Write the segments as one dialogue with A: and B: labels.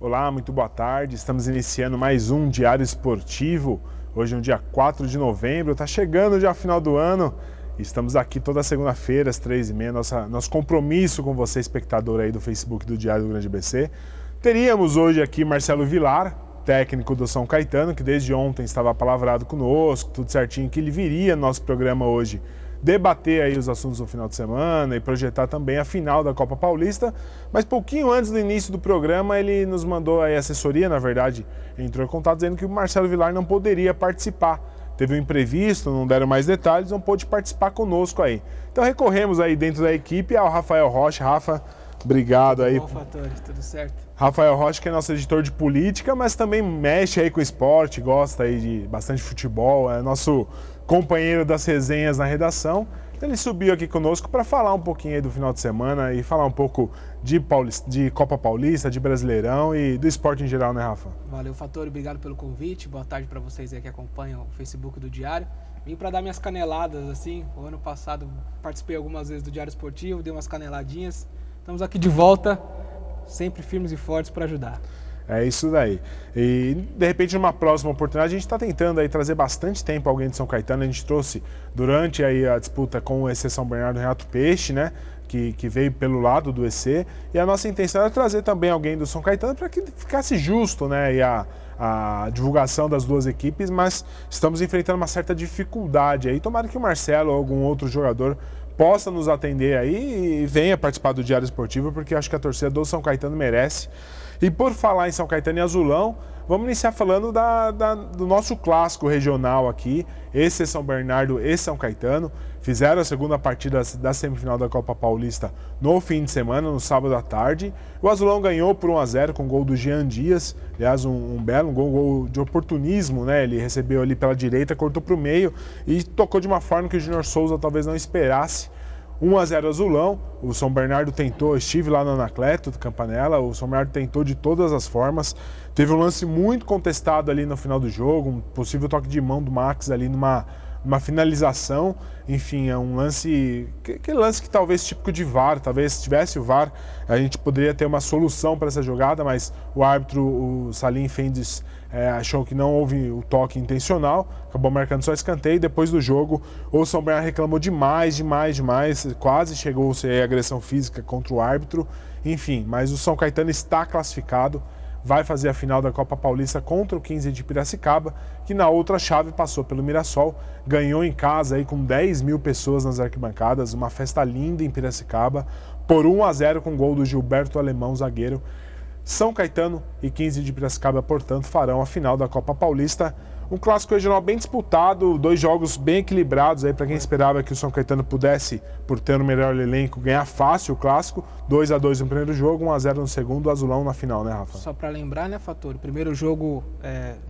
A: Olá, muito boa tarde. Estamos iniciando mais um Diário Esportivo. Hoje é um dia 4 de novembro, está chegando já o final do ano. Estamos aqui toda segunda-feira, às 3h30, nosso compromisso com você, espectador aí do Facebook do Diário do Grande ABC. Teríamos hoje aqui Marcelo Vilar, técnico do São Caetano, que desde ontem estava apalavrado conosco, tudo certinho, que ele viria no nosso programa hoje debater aí os assuntos do final de semana e projetar também a final da Copa Paulista, mas pouquinho antes do início do programa ele nos mandou aí a assessoria, na verdade, entrou em contato dizendo que o Marcelo Vilar não poderia participar. Teve um imprevisto, não deram mais detalhes, não pôde participar conosco aí. Então recorremos aí dentro da equipe ao Rafael Rocha. Rafa, obrigado aí.
B: Bom, Fatores, tudo certo.
A: Rafael Rocha, que é nosso editor de política, mas também mexe aí com esporte, gosta aí de bastante futebol, é nosso companheiro das resenhas na redação. Então ele subiu aqui conosco para falar um pouquinho aí do final de semana e falar um pouco de Copa Paulista, de Brasileirão e do esporte em geral, né, Rafa?
B: Valeu, Fator, obrigado pelo convite. Boa tarde para vocês aí que acompanham o Facebook do Diário. Vim para dar minhas caneladas, assim. O ano passado participei algumas vezes do Diário Esportivo, dei umas caneladinhas. Estamos aqui de volta, sempre firmes e fortes para ajudar.
A: É isso daí. E, de repente, numa próxima oportunidade, a gente está tentando aí trazer bastante tempo alguém de São Caetano. A gente trouxe, durante aí a disputa com o EC São Bernardo, Renato Peixe, né? Que veio pelo lado do EC. E a nossa intenção era trazer também alguém do São Caetano para que ficasse justo, né? E a divulgação das duas equipes, mas estamos enfrentando uma certa dificuldade aí. Tomara que o Marcelo ou algum outro jogador possa nos atender aí e venha participar do Diário Esportivo, porque acho que a torcida do São Caetano merece. E por falar em São Caetano e Azulão, vamos iniciar falando do nosso clássico regional aqui. Esse é São Bernardo e São Caetano. Fizeram a segunda partida da semifinal da Copa Paulista no fim de semana, no sábado à tarde. O Azulão ganhou por 1-0 com o gol do Jean Dias. Aliás, um belo gol de oportunismo, né? Ele recebeu ali pela direita, cortou para o meio e tocou de uma forma que o Júnior Souza talvez não esperasse. 1-0 Azulão, o São Bernardo tentou, estive lá no Anacleto, do Campanella, o São Bernardo tentou de todas as formas, teve um lance muito contestado ali no final do jogo, um possível toque de mão do Max ali numa finalização, enfim, é um lance, aquele lance que talvez típico de VAR, talvez se tivesse o VAR, a gente poderia ter uma solução para essa jogada, mas o árbitro, o Salim Fendes, achou que não houve o toque intencional, acabou marcando só escanteio. Depois do jogo, o São Bernardo reclamou demais, quase chegou a ser agressão física contra o árbitro, enfim, mas o São Caetano está classificado, vai fazer a final da Copa Paulista contra o 15 de Piracicaba, que na outra chave passou pelo Mirassol, ganhou em casa aí com 10 mil pessoas nas arquibancadas, uma festa linda em Piracicaba, por 1-0 com gol do Gilberto Alemão, zagueiro. São Caetano e 15 de Piracicaba, portanto, farão a final da Copa Paulista. Um clássico regional bem disputado, dois jogos bem equilibrados aí para quem esperava que o São Caetano pudesse, por ter o melhor elenco, ganhar fácil o clássico. 2-2 no primeiro jogo, 1-0 no segundo, Azulão na final, né, Rafa?
B: Só para lembrar, né, Fator, o primeiro jogo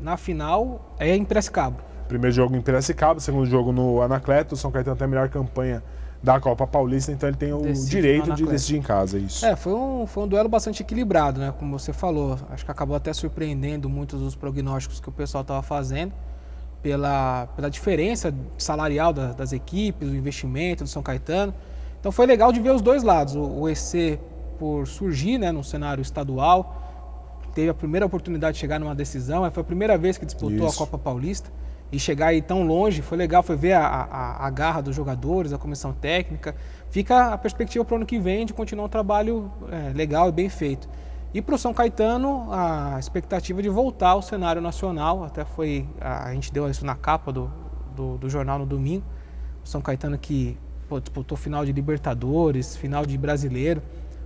B: na final é em Piracicaba.
A: Primeiro jogo em Piracicaba, segundo jogo no Anacleto. O São Caetano tem a melhor campanha da Copa Paulista, então ele tem o direito de decidir em casa, isso.
B: Foi um duelo bastante equilibrado, né? Como você falou, acho que acabou até surpreendendo muitos dos prognósticos que o pessoal estava fazendo pela diferença salarial das equipes, o investimento do São Caetano. Então foi legal de ver os dois lados. O EC, por surgir, né, no cenário estadual, teve a primeira oportunidade de chegar numa decisão, foi a primeira vez que disputou a Copa Paulista. E chegar aí tão longe, foi legal, foi ver a garra dos jogadores, a comissão técnica. Fica a perspectiva para o ano que vem de continuar um trabalho legal e bem feito. E para o São Caetano, a expectativa de voltar ao cenário nacional, até a gente deu isso na capa do jornal no domingo. O São Caetano que disputou final de Libertadores, final de Brasileiro,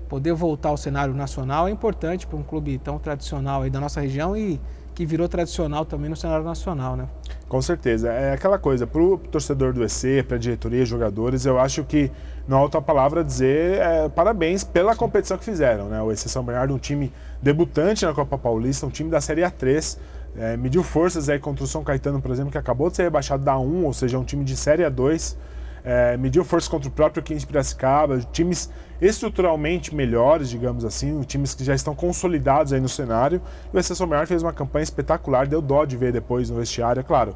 B: poder voltar ao cenário nacional é importante para um clube tão tradicional aí da nossa região e que virou tradicional também no cenário nacional, né?
A: Com certeza. É aquela coisa, para o torcedor do EC, para a diretoria, jogadores, eu acho que não há outra palavra a dizer parabéns pela competição que fizeram, né? O EC São Bernardo, um time debutante na Copa Paulista, um time da Série A3, mediu forças aí contra o São Caetano, por exemplo, que acabou de ser rebaixado da A1, ou seja, um time de Série A2, mediu forças contra o próprio 15 de Piracicaba, times estruturalmente melhores, digamos assim, times que já estão consolidados aí no cenário. E o Excelsior Bernardo fez uma campanha espetacular, deu dó de ver depois no vestiário, é claro.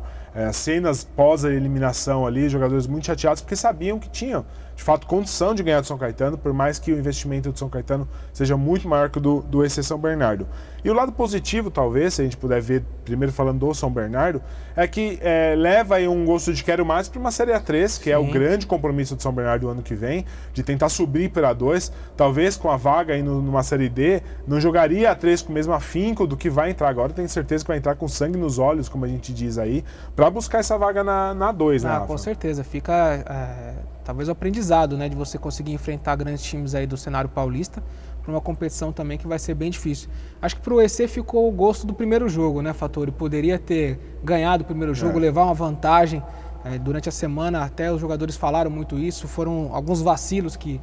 A: Cenas pós a eliminação ali, jogadores muito chateados porque sabiam que tinham, de fato, condição de ganhar do São Caetano, por mais que o investimento do São Caetano seja muito maior que o do Excelsior Bernardo. E o lado positivo, talvez, se a gente puder ver, primeiro falando do São Bernardo, é que leva aí um gosto de quero mais para uma Série A3, que é o grande compromisso do São Bernardo no ano que vem, de tentar subir para A2, talvez com a vaga aí numa Série D, não jogaria A3 com o mesmo afinco do que vai entrar agora, tenho certeza que vai entrar com sangue nos olhos, como a gente diz aí, para buscar essa vaga na A2, né, Rafa?
B: Com certeza, fica talvez o aprendizado, né, de você conseguir enfrentar grandes times aí do cenário paulista, para uma competição também que vai ser bem difícil. Acho que para o EC ficou o gosto do primeiro jogo, né, Fattori? Poderia ter ganhado o primeiro jogo, levar uma vantagem. Durante a semana até os jogadores falaram muito isso, foram alguns vacilos que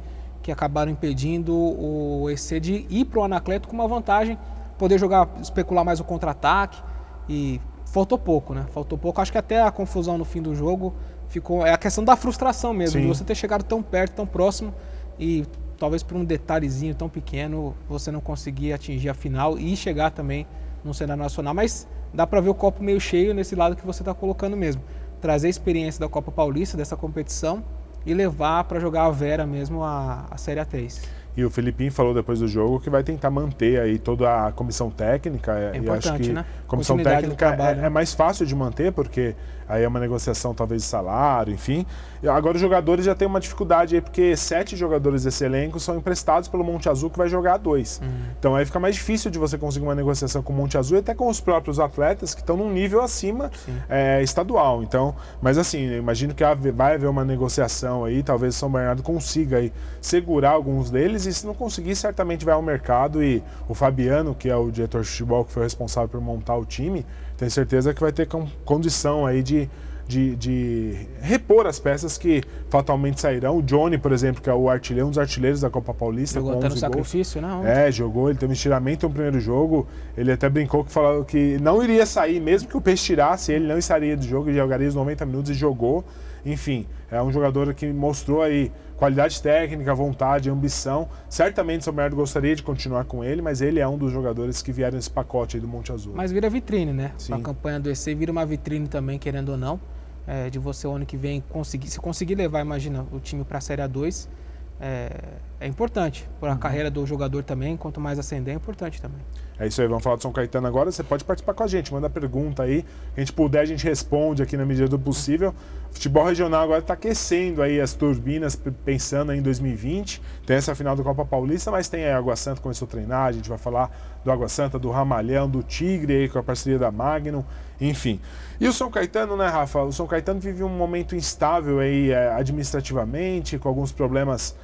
B: acabaram impedindo o EC de ir para o Anacleto com uma vantagem, poder jogar, especular mais o contra-ataque, e faltou pouco, né? Faltou pouco. Acho que até a confusão no fim do jogo ficou... É a questão da frustração mesmo, de você ter chegado tão perto, tão próximo, e talvez por um detalhezinho tão pequeno você não conseguir atingir a final e chegar também no cenário nacional. Mas dá para ver o copo meio cheio nesse lado que você está colocando mesmo. Trazer a experiência da Copa Paulista, dessa competição, e levar para jogar a Vera mesmo a Série A3.
A: E o Felipinho falou depois do jogo que vai tentar manter aí toda a comissão técnica.
B: É importante,
A: acho que
B: né?
A: A comissão técnica é mais fácil de manter, porque aí é uma negociação talvez de salário, enfim. Agora os jogadores já têm uma dificuldade aí, porque 7 jogadores desse elenco são emprestados pelo Monte Azul, que vai jogar 2. Então aí fica mais difícil de você conseguir uma negociação com o Monte Azul e até com os próprios atletas que estão num nível acima estadual. Então, mas assim, eu imagino que vai haver uma negociação aí, talvez o São Bernardo consiga aí segurar alguns deles, e se não conseguir, certamente vai ao mercado, e o Fabiano, que é o diretor de futebol que foi responsável por montar o time, tenho certeza que vai ter condição aí de repor as peças que fatalmente sairão. O Johnny, por exemplo, que é o artilheiro, um dos artilheiros da Copa Paulista,
B: jogou
A: com
B: até
A: 11
B: no sacrifício,
A: gols.
B: né?
A: Jogou, ele teve um estiramento no primeiro jogo, ele até brincou que falou que não iria sair, mesmo que o Peixe tirasse, ele não estaria do jogo, ele jogaria os 90 minutos e jogou. Enfim, é um jogador que mostrou aí qualidade técnica, vontade, ambição. Certamente o São Bernardo gostaria de continuar com ele, mas ele é um dos jogadores que vieram nesse pacote aí do Monte Azul.
B: Mas vira vitrine, né?
A: Sim.
B: A campanha do EC vira uma vitrine também, querendo ou não, de você o ano que vem conseguir levar, imagina, o time para a Série A2, é importante. Para a carreira do jogador também, quanto mais ascender, é importante também.
A: É isso aí, vamos falar do São Caetano agora. Você pode participar com a gente, manda pergunta aí. A gente puder, a gente responde aqui na medida do possível. O futebol regional agora está aquecendo aí as turbinas, pensando em 2020. Tem essa final do Copa Paulista, mas tem aí a Água Santa, começou a treinar. A gente vai falar do Água Santa, do Ramalhão, do Tigre aí com a parceria da Magnum, enfim. E o São Caetano, né, Rafa? O São Caetano vive um momento instável aí administrativamente, com alguns problemas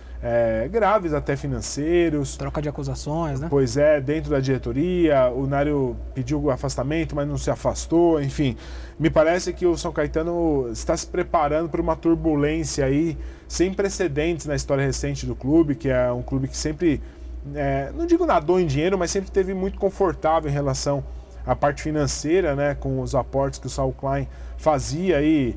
A: graves até financeiros.
B: Troca de acusações, né?
A: Pois é, dentro da diretoria, o Nário pediu o afastamento, mas não se afastou, enfim. Me parece que o São Caetano está se preparando para uma turbulência aí sem precedentes na história recente do clube, que é um clube que sempre, não digo nadou em dinheiro, mas sempre esteve muito confortável em relação à parte financeira, né, com os aportes que o Saul Klein fazia aí,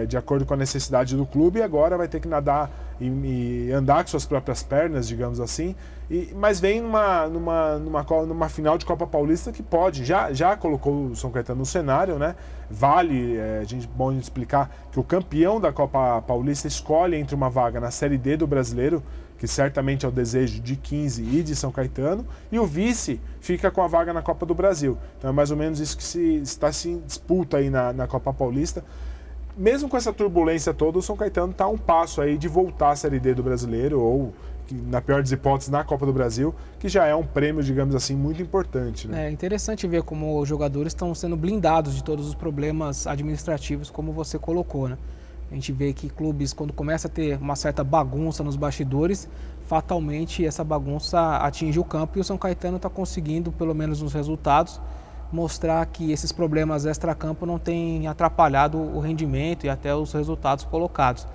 A: de acordo com a necessidade do clube, e agora vai ter que nadar e andar com suas próprias pernas, digamos assim, mas vem numa final de Copa Paulista que pode, já colocou o São Caetano no cenário, né? Vale, bom a gente explicar que o campeão da Copa Paulista escolhe entre uma vaga na Série D do Brasileiro, que certamente é o desejo de 15 e de São Caetano, e o vice fica com a vaga na Copa do Brasil. Então é mais ou menos isso que está se disputa aí na Copa Paulista. Mesmo com essa turbulência toda, o São Caetano está a um passo aí de voltar à Série D do Brasileiro, ou, na pior das hipóteses, na Copa do Brasil, que já é um prêmio, digamos assim, muito importante, né?
B: É interessante ver como os jogadores estão sendo blindados de todos os problemas administrativos, como você colocou, né? A gente vê que clubes, quando começa a ter uma certa bagunça nos bastidores, fatalmente essa bagunça atinge o campo, e o São Caetano está conseguindo, pelo menos nos resultados, mostrar que esses problemas extra-campo não têm atrapalhado o rendimento e até os resultados colocados.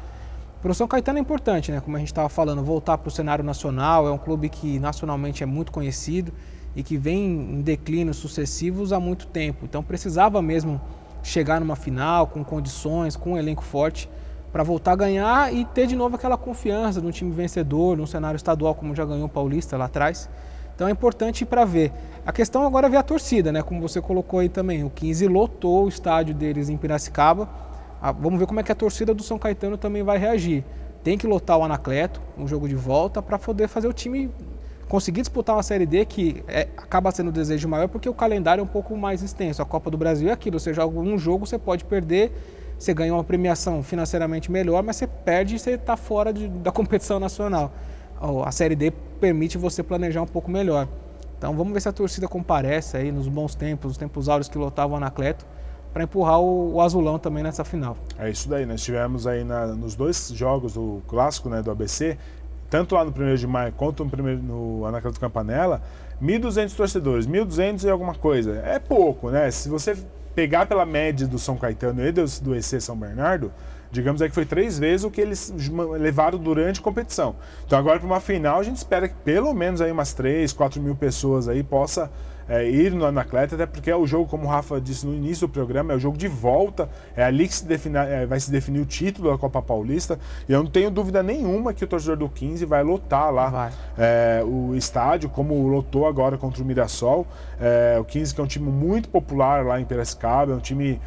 B: Para o São Caetano é importante, né? Como a gente estava falando, voltar para o cenário nacional. É um clube que nacionalmente é muito conhecido e que vem em declínios sucessivos há muito tempo. Então precisava mesmo chegar numa final com condições, com um elenco forte, para voltar a ganhar e ter de novo aquela confiança no time vencedor, num cenário estadual como já ganhou o Paulista lá atrás. Então é importante ir para ver. A questão agora é ver a torcida, né? Como você colocou aí também, o 15 lotou o estádio deles em Piracicaba. Vamos ver como é que a torcida do São Caetano também vai reagir. Tem que lotar o Anacleto, um jogo de volta, para poder fazer o time conseguir disputar uma Série D, que acaba sendo o desejo maior, porque o calendário é um pouco mais extenso. A Copa do Brasil é aquilo, você joga um jogo, você pode perder, você ganha uma premiação financeiramente melhor, mas você perde e você está fora da competição nacional. A Série D permite você planejar um pouco melhor. Então vamos ver se a torcida comparece aí nos bons tempos, os tempos áureos que lotavam o Anacleto, para empurrar o Azulão também nessa final.
A: É isso daí, nós tivemos aí nos 2 jogos do clássico, né, do ABC, tanto lá no 1º de maio quanto no Anacleto Campanella, 1.200 torcedores, 1.200 e alguma coisa. É pouco, né? Se você pegar pela média do São Caetano e do EC São Bernardo, digamos aí que foi 3 vezes o que eles levaram durante a competição. Então agora para uma final a gente espera que pelo menos aí umas 3, 4 mil pessoas aí possa ir no Anacleto, até porque é o jogo, como o Rafa disse no início do programa, é o jogo de volta, é ali que vai se definir o título da Copa Paulista, e eu não tenho dúvida nenhuma que o torcedor do 15 vai lotar lá o estádio, como lotou agora contra o Mirassol. O 15 que é um time muito popular lá em Piracicaba, é o time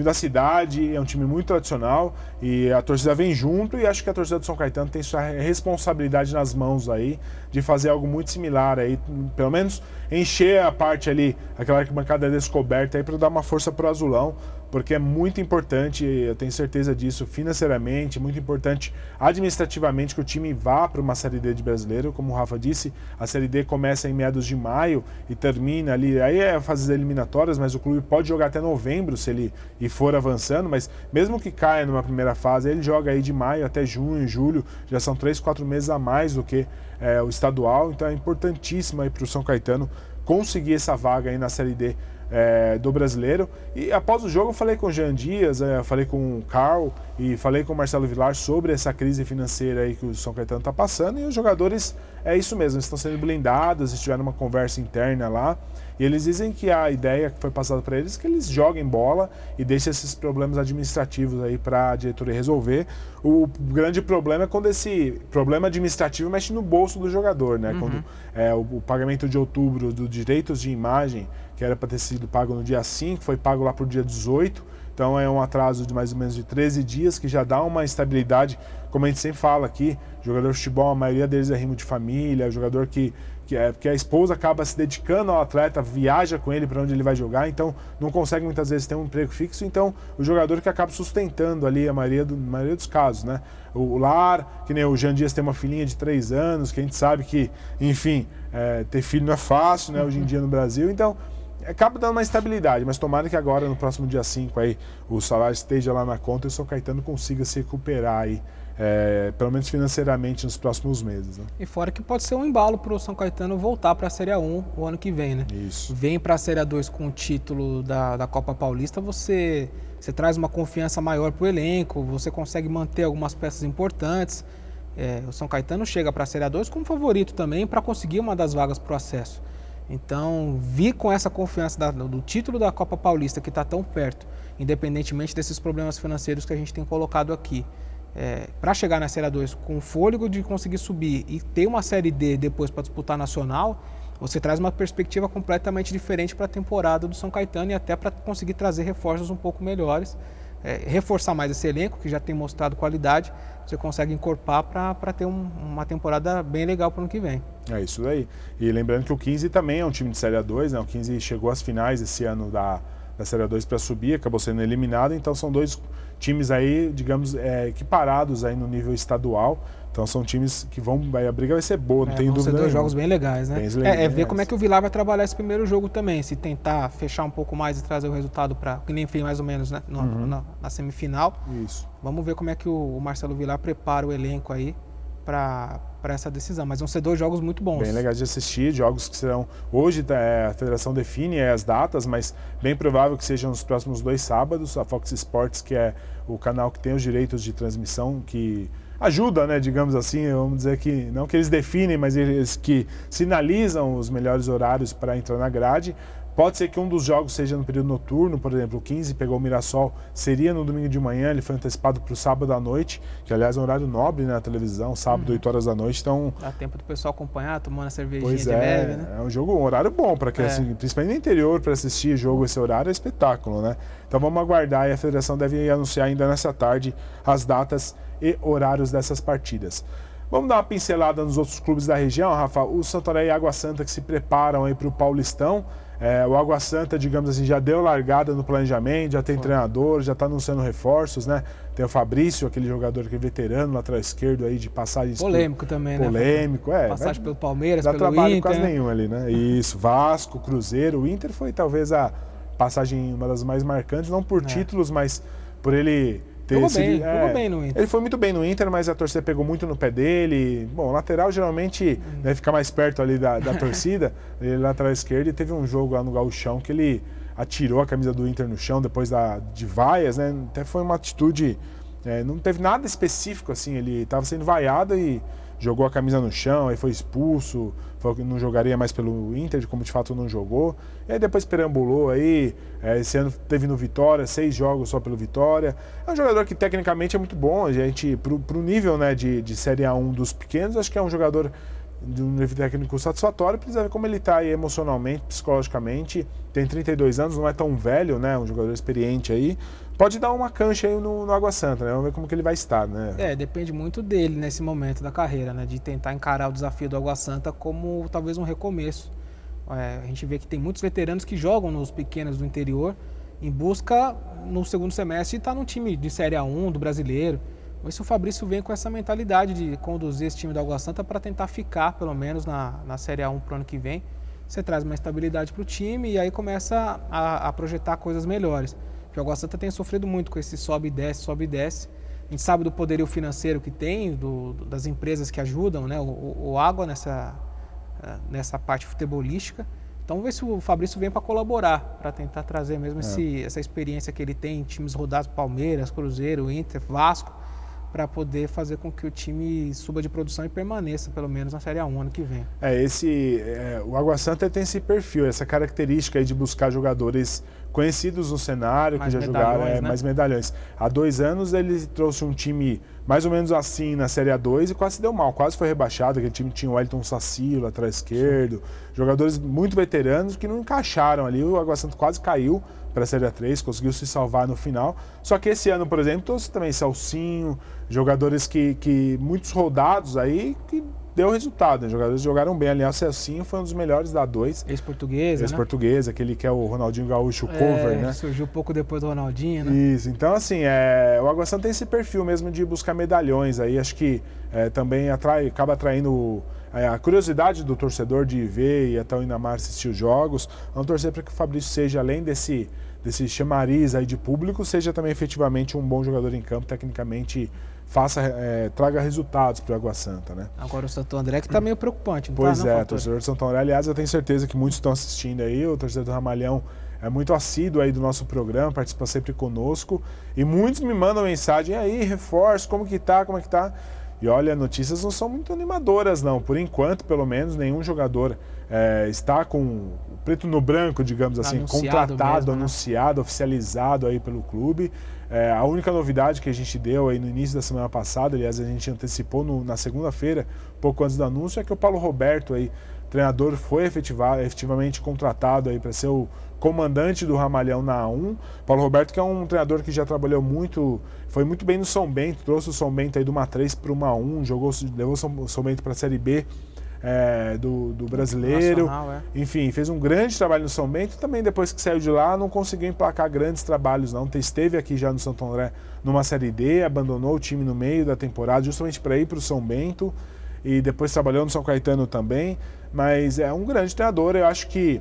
A: da cidade, é um time muito tradicional, e a torcida vem junto, e acho que a torcida do São Caetano tem sua responsabilidade nas mãos aí, de fazer algo muito similar aí, pelo menos encher a parte ali, aquela arquibancada descoberta aí, para dar uma força pro Azulão, porque é muito importante, eu tenho certeza disso, financeiramente, muito importante administrativamente, que o time vá para uma Série D de Brasileiro. Como o Rafa disse, a Série D começa em meados de maio e termina ali, aí é fases eliminatórias, mas o clube pode jogar até novembro se ele for avançando, mas mesmo que caia numa primeira fase, ele joga aí de maio até junho, julho, já são 3, 4 meses a mais do que o estadual, então é importantíssimo aí para o São Caetano conseguir essa vaga aí na Série D do Brasileiro. E após o jogo eu falei com o Jean Dias, falei com o Carl e falei com o Marcelo Vilar sobre essa crise financeira aí que o São Caetano está passando, e os jogadores, é isso mesmo, estão sendo blindados, eles tiveram uma conversa interna lá, e eles dizem que a ideia que foi passada para eles é que eles joguem bola e deixem esses problemas administrativos aí para a diretoria resolver. O grande problema é quando esse problema administrativo mexe no bolso do jogador, né? Quando o pagamento de outubro dos direitos de imagem, que era para ter sido pago no dia 5, foi pago lá para o dia 18, então é um atraso de mais ou menos de 13 dias, que já dá uma instabilidade, como a gente sempre fala aqui, jogador de futebol, a maioria deles é rimo de família, jogador que a esposa acaba se dedicando ao atleta, viaja com ele para onde ele vai jogar, então não consegue muitas vezes ter um emprego fixo, então o jogador que acaba sustentando ali a maioria dos casos, né? O lar, que nem o Jean Dias tem uma filhinha de 3 anos, que a gente sabe que, enfim, ter filho não é fácil, né, hoje em dia no Brasil, então acaba dando uma estabilidade, mas tomara que agora, no próximo dia 5, aí, o salário esteja lá na conta e o São Caetano consiga se recuperar aí, pelo menos financeiramente, nos próximos meses, né?
B: E fora que pode ser um embalo para o São Caetano voltar para a Série A1 o ano que vem, né?
A: Isso.
B: Vem para a Série A2 com o título da Copa Paulista, você traz uma confiança maior para o elenco, você consegue manter algumas peças importantes. O São Caetano chega para a Série A2 como favorito também para conseguir uma das vagas para o acesso. Então, vir com essa confiança do título da Copa Paulista, que está tão perto, independentemente desses problemas financeiros que a gente tem colocado aqui, para chegar na Série A2 com o fôlego de conseguir subir e ter uma Série D depois para disputar nacional, você traz uma perspectiva completamente diferente para a temporada do São Caetano, e até para conseguir trazer reforços um pouco melhores, reforçar mais esse elenco, que já tem mostrado qualidade, você consegue encorpar para ter uma temporada bem legal para o ano que vem.
A: É isso daí. E lembrando que o 15 também é um time de Série A2, né? O 15 chegou às finais esse ano da Série A2 para subir, acabou sendo eliminado, então são 2 times aí, digamos, equiparados aí no nível estadual. Então são times que a briga vai ser boa, não tenho dúvida nenhuma.
B: Vão ser 2 jogos bem legais, né? Ver como é que o Vilar vai trabalhar esse primeiro jogo também, se tentar fechar um pouco mais e trazer o resultado para, que nem fez mais ou menos, né? Na semifinal.
A: Isso.
B: Vamos ver como é que o Marcelo Vilar prepara o elenco aí para essa decisão, mas vão ser 2 jogos muito bons.
A: Bem legais de assistir, jogos que serão... Hoje a federação define as datas, mas bem provável que sejam nos próximos 2 sábados. A Fox Sports, que é o canal que tem os direitos de transmissão, que ajuda, né, digamos assim, vamos dizer que, não que eles definem, mas eles que sinalizam os melhores horários para entrar na grade, Pode ser que um dos jogos seja no período noturno, por exemplo, o 15 pegou o Mirassol, seria no domingo de manhã, ele foi antecipado para o sábado à noite, que aliás é um horário nobre na televisão, sábado, 8 horas da noite, então...
B: Dá tempo do pessoal acompanhar, tomando a cervejinha
A: Pois
B: de leve, né?
A: É um horário bom, para que, assim, principalmente no interior, para assistir jogo esse horário é espetáculo, né? Então vamos aguardar e a federação deve anunciar ainda nessa tarde as datas e horários dessas partidas. Vamos dar uma pincelada nos outros clubes da região, Rafa. O Santo André e Água Santa que se preparam aí para o Paulistão. O Água Santa, digamos assim, já deu largada no planejamento, já tem treinador, já está anunciando reforços, né? Tem o Fabrício, aquele jogador que é veterano, lateral esquerdo aí de passagens...
B: Polêmico também, né?
A: Polêmico,
B: Passagem pelo Palmeiras,
A: pelo Inter. Dá trabalho quase
B: né?
A: nenhum ali, né? Isso, Vasco, Cruzeiro. O Inter foi talvez a passagem, uma das mais marcantes, não por títulos, mas por ele...
B: Jogou bem no Inter.
A: Ele foi muito bem no Inter, mas a torcida pegou muito no pé dele. Bom, o lateral geralmente fica mais perto ali da torcida. Ele lateral esquerdo, e teve um jogo lá no Gauchão que ele atirou a camisa do Inter no chão depois de vaias, né? Até foi uma atitude... não teve nada específico, assim. Ele estava sendo vaiado e jogou a camisa no chão, aí foi expulso, falou que não jogaria mais pelo Inter, como de fato não jogou. E aí depois perambulou aí, esse ano teve no Vitória, 6 jogos só pelo Vitória. É um jogador que tecnicamente é muito bom, a gente, pro nível, né, de Série A1 dos pequenos, acho que é um jogador de um nível técnico satisfatório, precisa ver como ele está aí emocionalmente, psicologicamente. Tem 32 anos, não é tão velho, né, um jogador experiente aí. Pode dar uma cancha aí no Água Santa, né? Vamos ver como que ele vai estar, né?
B: Depende muito dele nesse momento da carreira, né? De tentar encarar o desafio do Água Santa como talvez um recomeço. A gente vê que tem muitos veteranos que jogam nos pequenos do interior em busca, no segundo semestre, de estar num time de Série A1, do brasileiro. Mas se o Fabrício vem com essa mentalidade de conduzir esse time do Água Santa para tentar ficar, pelo menos, na Série A1 para o ano que vem, você traz uma estabilidade para o time e aí começa a projetar coisas melhores. Porque o Água Santa tem sofrido muito com esse sobe e desce, sobe e desce. A gente sabe do poderio financeiro que tem, das empresas que ajudam, né? O Água nessa parte futebolística. Então, vamos ver se o Fabrício vem para colaborar, para tentar trazer mesmo essa experiência que ele tem em times rodados, Palmeiras, Cruzeiro, Inter, Vasco, para poder fazer com que o time suba de produção e permaneça, pelo menos, na Série A1 ano que vem.
A: O Água Santa tem esse perfil, essa característica aí de buscar jogadores conhecidos no cenário, que já jogaram mais medalhões. Há 2 anos ele trouxe um time mais ou menos assim na Série A2 e quase se deu mal, quase foi rebaixado. Aquele time tinha o Wellington Saci, lateral esquerdo, jogadores muito veteranos que não encaixaram ali. O Água Santa quase caiu para a Série A3, conseguiu se salvar no final. Só que esse ano, por exemplo, trouxe também Celcinho, jogadores que muitos rodados aí, que deu resultado, né? Jogadores jogaram bem. Aliás, o Celcinho foi um dos melhores da A2.
B: Ex-portuguesa,
A: aquele que é o Ronaldinho Gaúcho cover, né?
B: Surgiu pouco depois do Ronaldinho, né?
A: Isso, então assim, o Água Santa tem esse perfil mesmo de buscar medalhões aí, acho que também acaba atraindo a curiosidade do torcedor de ver e até o Inamar assistir os jogos. Vamos torcer para que o Fabrício seja, além desse chamariz aí de público, seja também efetivamente um bom jogador em campo, tecnicamente traga resultados para o Água Santa, né?
B: Agora o Santo André que está meio preocupante, não
A: Pois
B: tá,
A: o torcedor do Santo André, aliás, eu tenho certeza que muitos estão assistindo aí, o torcedor do Ramalhão é muito assíduo aí do nosso programa, participa sempre conosco, e muitos me mandam mensagem, aí, reforço, como que tá? E olha, notícias não são muito animadoras não, por enquanto, pelo menos, nenhum jogador está com o preto no branco, digamos assim, contratado, anunciado, oficializado aí pelo clube. A única novidade que a gente deu aí no início da semana passada, aliás, a gente antecipou na segunda-feira, pouco antes do anúncio, é que o Paulo Roberto, aí, treinador, foi efetivamente contratado aí para ser o comandante do Ramalhão na A1. Paulo Roberto, que é um treinador que já trabalhou muito, foi muito bem no São Bento, trouxe o São Bento aí do uma 3 para uma 1, levou o São Bento para a Série B do brasileiro, enfim, fez um grande trabalho no São Bento. Também depois que saiu de lá não conseguiu emplacar grandes trabalhos não, esteve aqui já no Santo André numa Série D, abandonou o time no meio da temporada justamente para ir para o São Bento e depois trabalhou no São Caetano também, mas é um grande treinador. Eu acho que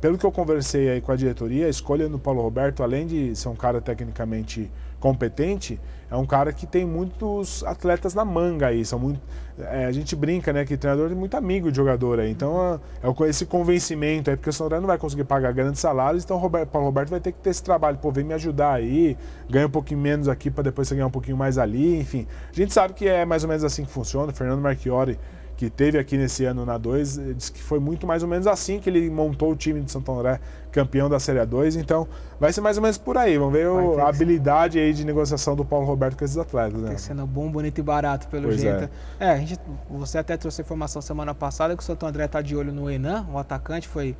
A: pelo que eu conversei aí com a diretoria, a escolha no Paulo Roberto, além de ser um cara tecnicamente competente, é um cara que tem muitos atletas na manga aí, a gente brinca, né, que treinador é muito amigo de jogador aí, então esse convencimento aí, porque o São André não vai conseguir pagar grandes salários, então o Paulo Roberto vai ter que ter esse trabalho, vem me ajudar aí, ganha um pouquinho menos aqui para depois você ganhar um pouquinho mais ali, enfim, a gente sabe que é mais ou menos assim que funciona. O Fernando Marchiori, que teve aqui nesse ano na 2, disse que foi muito mais ou menos assim que ele montou o time de Santo André, campeão da Série A2, então vai ser mais ou menos por aí, vamos ver a habilidade aí de negociação do Paulo Roberto com esses atletas. Né?
B: Tem sendo bom, bonito e barato, pelo jeito. Você até trouxe a informação semana passada que o Santo André está de olho no Enan, o atacante foi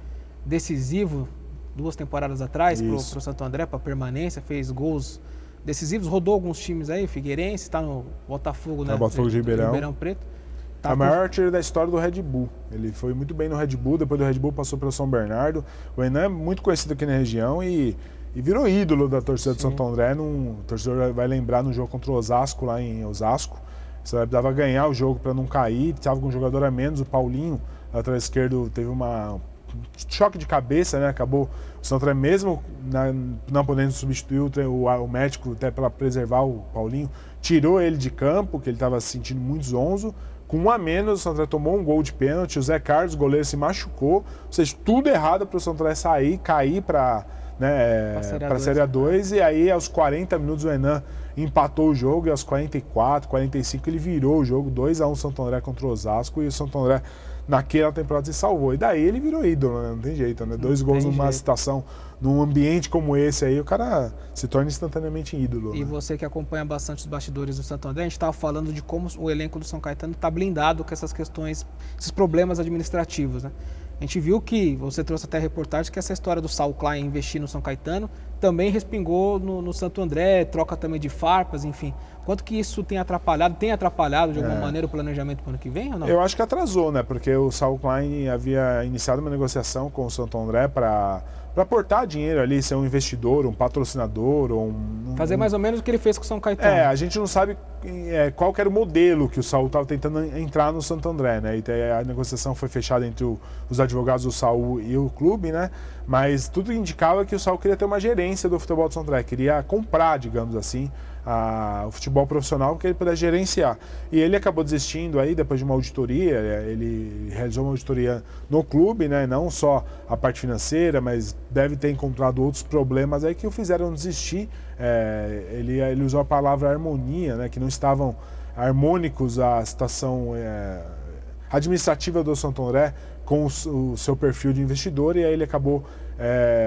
B: decisivo 2 temporadas atrás para o Santo André, para permanência, fez gols decisivos, rodou alguns times aí, Figueirense, está no Botafogo, né?
A: Botafogo de Ribeirão
B: Preto.
A: Tá a maior artilheiro da história do Red Bull. Ele foi muito bem no Red Bull, depois do Red Bull passou pelo São Bernardo. O Enan é muito conhecido aqui na região e virou ídolo da torcida de Santo André. O torcedor vai lembrar no jogo contra o Osasco, lá em Osasco. Você precisava ganhar o jogo para não cair, estava com um jogador a menos, o Paulinho, lateral esquerdo, teve um choque de cabeça, né? Acabou o Santo André mesmo não podendo substituir o médico até para preservar o Paulinho, tirou ele de campo, que ele estava se sentindo muito zonzo. Com 1 a menos, o Santo André tomou um gol de pênalti, o Zé Carlos, o goleiro, se machucou, ou seja, tudo errado para o Santo André sair, cair para a Série A2, e aí aos 40 minutos o Enan empatou o jogo, e aos 44, 45 ele virou o jogo, 2-1 Santo André contra o Osasco, e o Santo André naquela temporada se salvou. E daí ele virou ídolo, né? Não tem jeito, né? 2 gols numa situação, num ambiente como esse aí, o cara se torna instantaneamente ídolo.
B: E
A: né?
B: Você que acompanha bastante os bastidores do Santo André, a gente estava falando de como o elenco do São Caetano está blindado com essas questões, esses problemas administrativos, né? A gente viu que, você trouxe até a reportagem, que essa história do Saul Klein investir no São Caetano também respingou no Santo André, troca também de farpas, enfim. Quanto que isso tem atrapalhado de alguma maneira o planejamento para o ano que vem ou não?
A: Eu acho que atrasou, né? Porque o Saul Klein havia iniciado uma negociação com o Santo André para aportar dinheiro ali, ser um investidor, um patrocinador, ou
B: fazer mais ou menos o que ele fez com o São Caetano.
A: A gente não sabe qual que era o modelo que o Saul estava tentando entrar no Santo André, né? E a negociação foi fechada entre os advogados do Saul e o clube, né? Mas tudo indicava que o Saul queria ter uma gerência do futebol do Santo André, queria comprar, digamos assim, o futebol profissional que ele pudesse gerenciar. E ele acabou desistindo aí depois de uma auditoria, ele realizou uma auditoria no clube, né? Não só a parte financeira, mas deve ter encontrado outros problemas aí que o fizeram desistir. Ele usou a palavra harmonia, né? Que não estavam harmônicos a situação administrativa do Santo André com o seu perfil de investidor, e aí ele acabou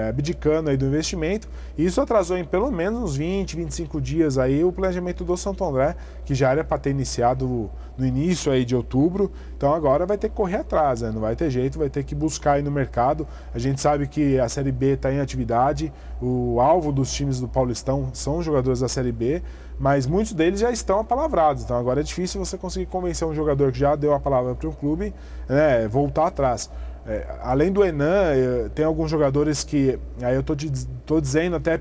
A: abdicando aí do investimento, e isso atrasou em pelo menos uns 20, 25 dias aí o planejamento do Santo André, que já era para ter iniciado no início aí de outubro, então agora vai ter que correr atrás, né? Não vai ter jeito, vai ter que buscar aí no mercado. A gente sabe que a Série B está em atividade, o alvo dos times do Paulistão são os jogadores da Série B, mas muitos deles já estão apalavrados, então agora é difícil você conseguir convencer um jogador que já deu a palavra para um clube, né, voltar atrás. Além do Enan, tem alguns jogadores que, aí eu tô dizendo até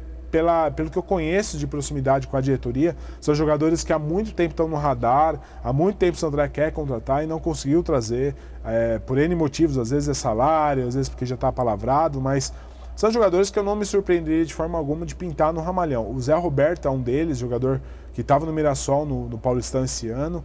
A: pelo que eu conheço de proximidade com a diretoria, são jogadores que há muito tempo estão no radar, há muito tempo o Santo André quer contratar e não conseguiu trazer, por N motivos, às vezes é salário, às vezes porque já está apalavrado, mas são jogadores que eu não me surpreenderia de forma alguma de pintar no Ramalhão. O Zé Roberto é um deles, jogador que estava no Mirassol, no Paulistão esse ano,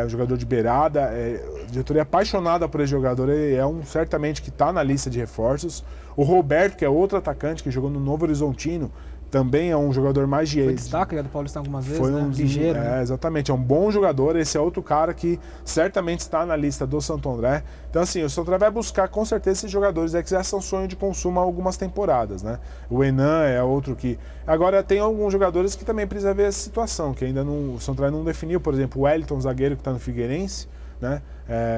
A: um jogador de beirada, a diretoria é apaixonada por esse jogador, ele é certamente que está na lista de reforços. O Roberto, que é outro atacante que jogou no Novo Horizontino, também é um jogador mais de...
B: Foi destaque já do Paulistão algumas vezes,
A: foi
B: né? Ligeiro.
A: Exatamente, é um bom jogador, esse é outro cara que certamente está na lista do Santo André. Então assim, o Santo André vai buscar com certeza esses jogadores que já são sonho de consumo há algumas temporadas, né? O Enan é outro que... Agora tem alguns jogadores que também precisa ver essa situação, que ainda não, o Santo André não definiu, por exemplo, o Wellington, zagueiro que está no Figueirense, né?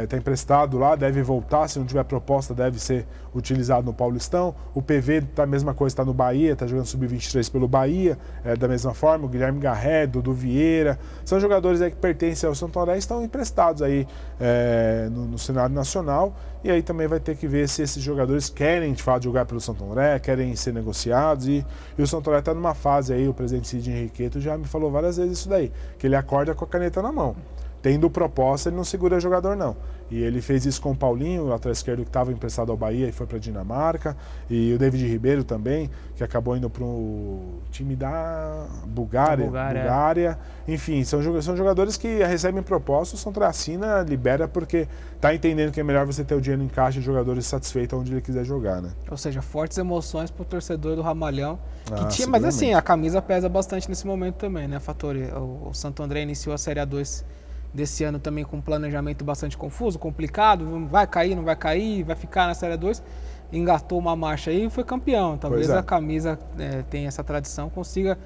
A: Está emprestado lá, deve voltar, se não tiver proposta deve ser utilizado no Paulistão. O PV tá a mesma coisa, está no Bahia, está jogando sub-23 pelo Bahia, da mesma forma. O Guilherme Garré, Dudu Vieira, são jogadores aí que pertencem ao Santo André e estão emprestados aí no cenário nacional, e aí também vai ter que ver se esses jogadores querem de fato jogar pelo Santo André, querem ser negociados, e o Santo André está numa fase aí, o presidente Cid Henriqueto já me falou várias vezes isso daí, que ele acorda com a caneta na mão. Tendo proposta, ele não segura jogador, não. E ele fez isso com o Paulinho, o lateral esquerdo que estava emprestado ao Bahia e foi para a Dinamarca. E o David Ribeiro também, que acabou indo para o time da Bulgária. Enfim, são jogadores que recebem propostas, o Santo André assina, libera, porque está entendendo que é melhor você ter o dinheiro em caixa e jogadores satisfeitos onde ele quiser jogar, né?
B: Ou seja, fortes emoções para o torcedor do Ramalhão. Mas assim, a camisa pesa bastante nesse momento também, né, Fattori? O Santo André iniciou a Série A2 desse ano também com um planejamento bastante confuso, complicado, vai cair, não vai cair, vai ficar na Série 2, engatou uma marcha aí e foi campeão. Talvez a camisa tenha essa tradição, consiga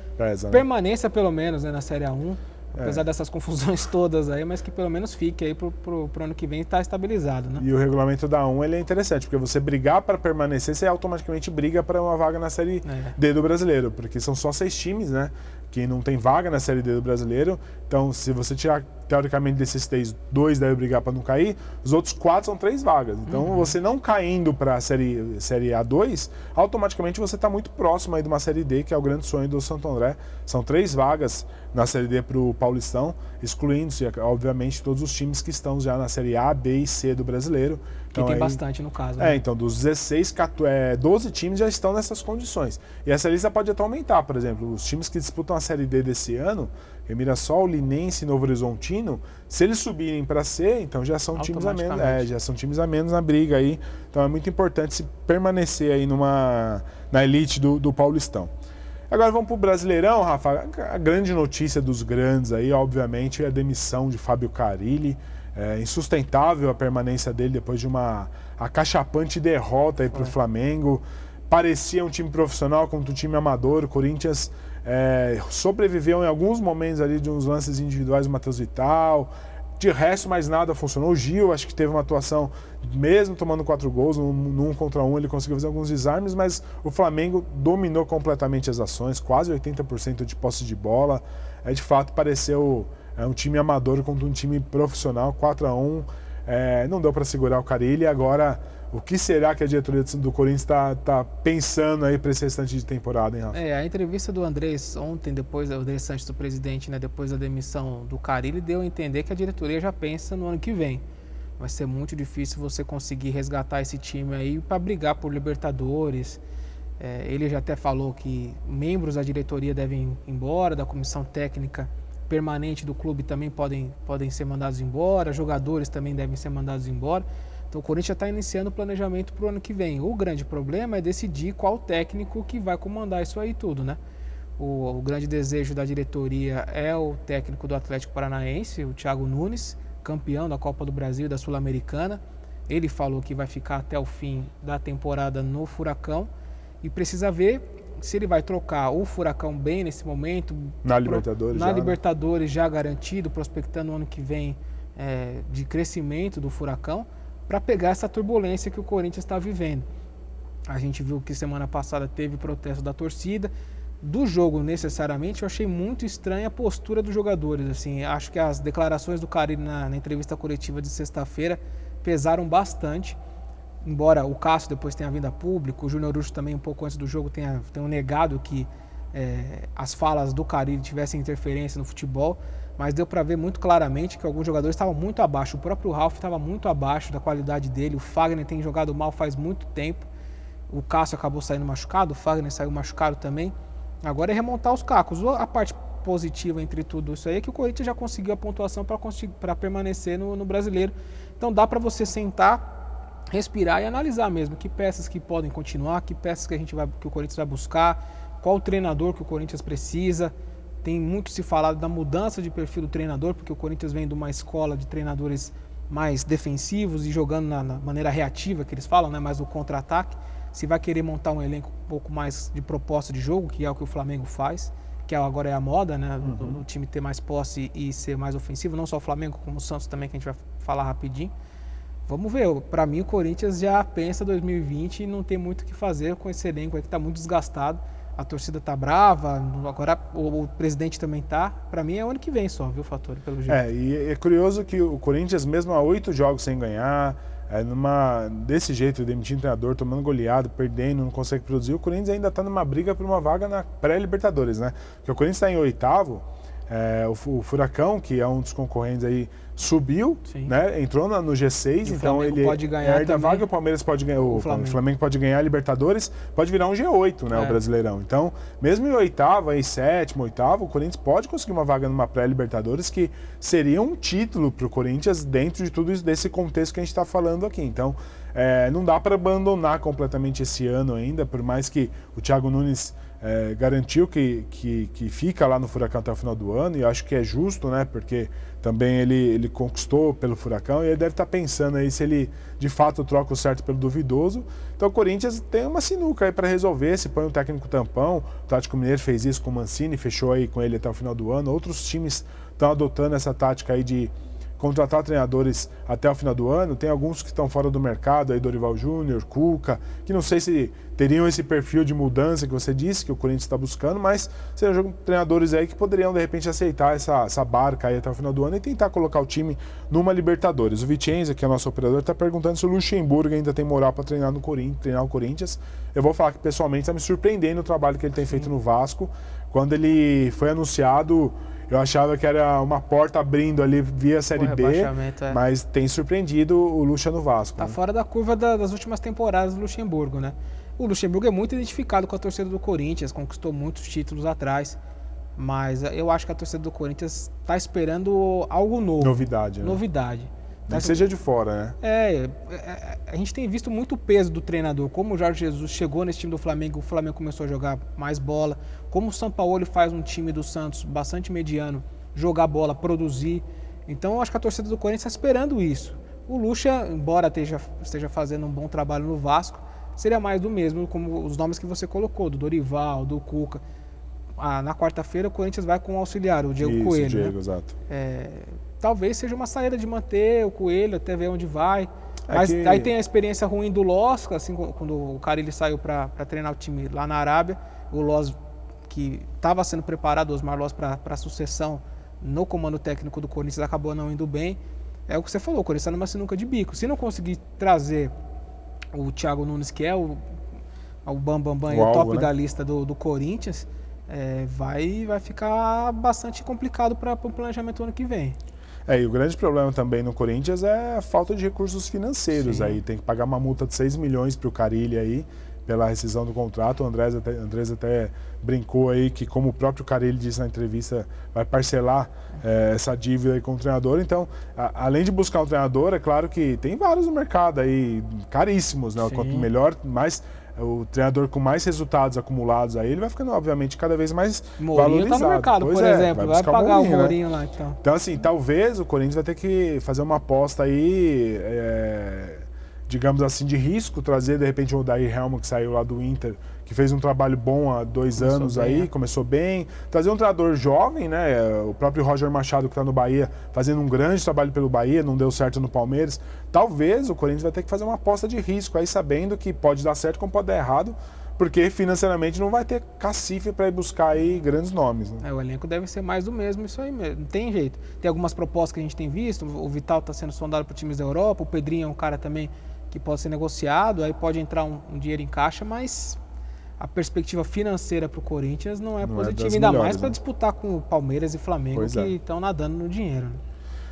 B: permanência pelo menos, né, na Série A1, apesar dessas confusões todas aí, mas que pelo menos fique aí pro ano que vem estar estabilizado, né?
A: E o regulamento da 1 ele é interessante, porque você brigar para permanecer, você automaticamente briga para uma vaga na Série D do Brasileiro, porque são só 6 times, né, que não tem vaga na Série D do Brasileiro. Então, se você tirar, teoricamente, desses 3, 2 devem brigar para não cair, os outros 4 são 3 vagas. Então, você não caindo para a série A2, automaticamente você está muito próximo aí de uma Série D, que é o grande sonho do Santo André. São 3 vagas na Série D para o Paulistão, excluindo-se, obviamente, todos os times que estão já na Série A, B e C do Brasileiro.
B: Então, que tem bastante no caso. Né?
A: Então, dos 16, 12 times já estão nessas condições. E essa lista pode até aumentar, por exemplo, os times que disputam a Série D desse ano, Mirassol, Linense e Novo Horizontino, se eles subirem para C, então já são times a menos, já são times a menos na briga aí. Então é muito importante se permanecer aí na elite do Paulistão. Agora vamos para o Brasileirão, Rafa. A grande notícia dos grandes aí, obviamente, é a demissão de Fábio Carille. É insustentável a permanência dele depois de uma acachapante derrota aí para o Flamengo. Parecia um time profissional contra um time amador. O Corinthians sobreviveu em alguns momentos ali de uns lances individuais do Matheus Vital. De resto, mais nada funcionou. O Gil, acho que teve uma atuação, mesmo tomando 4 gols, no 1 contra 1, ele conseguiu fazer alguns desarmes, mas o Flamengo dominou completamente as ações, quase 80% de posse de bola. De fato, pareceu um time amador contra um time profissional, 4-1. Não deu para segurar o Carille. Agora, o que será que a diretoria do Corinthians está pensando aí para esse restante de temporada, hein, Rafa?
B: A entrevista do Andrés ontem, depois do Andrés Santos, do presidente, né, depois da demissão do Carille, deu a entender que a diretoria já pensa no ano que vem. Vai ser muito difícil você conseguir resgatar esse time aí para brigar por Libertadores. Ele já até falou que membros da diretoria devem ir embora, da comissão técnica permanente do clube também podem ser mandados embora, jogadores também devem ser mandados embora. Então o Corinthians está iniciando o planejamento para o ano que vem. O grande problema é decidir qual técnico que vai comandar isso aí tudo, né? O grande desejo da diretoria é o técnico do Atlético Paranaense, o Thiago Nunes, campeão da Copa do Brasil e da Sul-Americana. Ele falou que vai ficar até o fim da temporada no Furacão e precisa ver se ele vai trocar o Furacão bem nesse momento.
A: Na Libertadores já.
B: Na Libertadores já garantido, prospectando o ano que vem de crescimento do Furacão, para pegar essa turbulência que o Corinthians está vivendo. A gente viu que semana passada teve protesto da torcida. Do jogo, necessariamente, eu achei muito estranha a postura dos jogadores. Assim, acho que as declarações do Carille na entrevista coletiva de sexta-feira pesaram bastante. Embora o Cássio depois tenha vindo a público, o Júnior Urso também um pouco antes do jogo tenha negado que as falas do Carille tivessem interferência no futebol, mas deu para ver muito claramente que alguns jogadores estavam muito abaixo. O próprio Ralf estava muito abaixo da qualidade dele, o Fagner tem jogado mal faz muito tempo, o Cássio acabou saindo machucado, o Fagner saiu machucado também. Agora é remontar os cacos. A parte positiva entre tudo isso aí é que o Corinthians já conseguiu a pontuação para permanecer no Brasileiro. Então dá para você sentar, respirar e analisar mesmo que peças que podem continuar, que peças que o Corinthians vai buscar, qual o treinador que o Corinthians precisa. Tem muito se falado da mudança de perfil do treinador, porque o Corinthians vem de uma escola de treinadores mais defensivos e jogando na maneira reativa que eles falam, né, mais no contra-ataque. Se vai querer montar um elenco um pouco mais de proposta de jogo, que é o que o Flamengo faz, que agora é a moda, né, do time ter mais posse e ser mais ofensivo, não só o Flamengo, como o Santos também, que a gente vai falar rapidinho. Vamos ver, para mim o Corinthians já pensa 2020 e não tem muito o que fazer com esse elenco aí que está muito desgastado. A torcida tá brava, agora o presidente também tá. Para mim é o ano que vem só, viu, Fattori, pelo jeito.
A: E é curioso que o Corinthians, mesmo há 8 jogos sem ganhar, desse jeito, demitindo o treinador, tomando goleado, perdendo, não consegue produzir, o Corinthians ainda está numa briga por uma vaga na pré-Libertadores, né? Porque o Corinthians está em 8º, o Furacão, que é um dos concorrentes aí, subiu, né? Entrou no G6, então ele
B: pode ganhar
A: a vaga, o Palmeiras pode ganhar, o Flamengo pode ganhar a Libertadores, pode virar um G8, né? O Brasileirão. Então, mesmo em 8º, em 7º, 8º, o Corinthians pode conseguir uma vaga numa pré-Libertadores, que seria um título para o Corinthians dentro de tudo isso, desse contexto que a gente está falando aqui. Então, não dá para abandonar completamente esse ano ainda, por mais que o Thiago Nunes garantiu que fica lá no Furacão até o final do ano, e acho que é justo, né? Porque também ele conquistou pelo Furacão, e ele deve estar pensando aí se ele de fato troca o certo pelo duvidoso. Então o Corinthians tem uma sinuca aí para resolver, se põe um técnico tampão. O Atlético Mineiro fez isso com o Mancini, fechou aí com ele até o final do ano. Outros times estão adotando essa tática aí de contratar treinadores até o final do ano. Tem alguns que estão fora do mercado, aí Dorival Júnior, Cuca, que não sei se teriam esse perfil de mudança que você disse, que o Corinthians está buscando, mas seriam treinadores aí que poderiam, de repente, aceitar essa barca aí até o final do ano e tentar colocar o time numa Libertadores. O Vicenza, que é nosso operador, está perguntando se o Luxemburgo ainda tem moral para treinar o Corinthians. Eu vou falar que, pessoalmente, está me surpreendendo o trabalho que ele tem feito no Vasco. Quando ele foi anunciado, eu achava que era uma porta abrindo ali via Série B, mas tem surpreendido o Lucha no Vasco.
B: Tá fora da curva das últimas temporadas do Luxemburgo, né? O Luxemburgo é muito identificado com a torcida do Corinthians, conquistou muitos títulos atrás, mas eu acho que a torcida do Corinthians está esperando algo novo.
A: Novidade, né?
B: Novidade.
A: Nem que seja de fora, né?
B: A gente tem visto muito peso do treinador. Como o Jorge Jesus chegou nesse time do Flamengo, o Flamengo começou a jogar mais bola. Como o Sampaoli faz um time do Santos bastante mediano, jogar bola, produzir. Então eu acho que a torcida do Corinthians está esperando isso. O Lucha, embora esteja fazendo um bom trabalho no Vasco, seria mais do mesmo, como os nomes que você colocou, do Dorival, do Cuca. Na quarta-feira o Corinthians vai com o auxiliar, o Diego Coelho.
A: Diego,
B: né?
A: Exato.
B: Talvez seja uma saída de manter o Coelho até ver onde vai. Mas aí tem a experiência ruim do Loz, assim, quando o cara ele saiu para treinar o time lá na Arábia. O Loz, que estava sendo preparado, o Osmar Loz, para a sucessão no comando técnico do Corinthians, acabou não indo bem. É o que você falou, o Corinthians está numa sinuca de bico. Se não conseguir trazer o Thiago Nunes, que é o bambambam, o top, né, da lista do Corinthians, vai ficar bastante complicado para o planejamento do ano que vem.
A: E o grande problema também no Corinthians é a falta de recursos financeiros. Aí. Tem que pagar uma multa de 6 milhões para o Carille aí, pela rescisão do contrato. O Andrés até brincou aí que, como o próprio Carille disse na entrevista, vai parcelar essa dívida aí com o treinador. Então, além de buscar um treinador, é claro que tem vários no mercado aí, caríssimos, né? Quanto melhor, mais o treinador com mais resultados acumulados aí, ele vai ficando, obviamente, cada vez mais valorizado.
B: Tá no mercado, por exemplo, vai pagar o Mourinho, né? Lá, então.
A: Então, assim, talvez o Corinthians vai ter que fazer uma aposta aí, digamos assim, de risco, trazer, de repente, o Odair Helman, que saiu lá do Inter, que fez um trabalho bom há 2 anos aí, começou bem. Trazer um treinador jovem, né? O próprio Roger Machado, que está no Bahia, fazendo um grande trabalho pelo Bahia, não deu certo no Palmeiras. Talvez o Corinthians vai ter que fazer uma aposta de risco aí, sabendo que pode dar certo como pode dar errado, porque financeiramente não vai ter cacife para ir buscar aí grandes nomes. Né?
B: O elenco deve ser mais do mesmo, isso aí mesmo, não tem jeito. Tem algumas propostas que a gente tem visto, o Vital está sendo sondado para times da Europa, o Pedrinho é um cara também que pode ser negociado, aí pode entrar um dinheiro em caixa, mas a perspectiva financeira para o Corinthians não é positiva, ainda mais para disputar com o Palmeiras e Flamengo, que estão nadando no dinheiro. Né?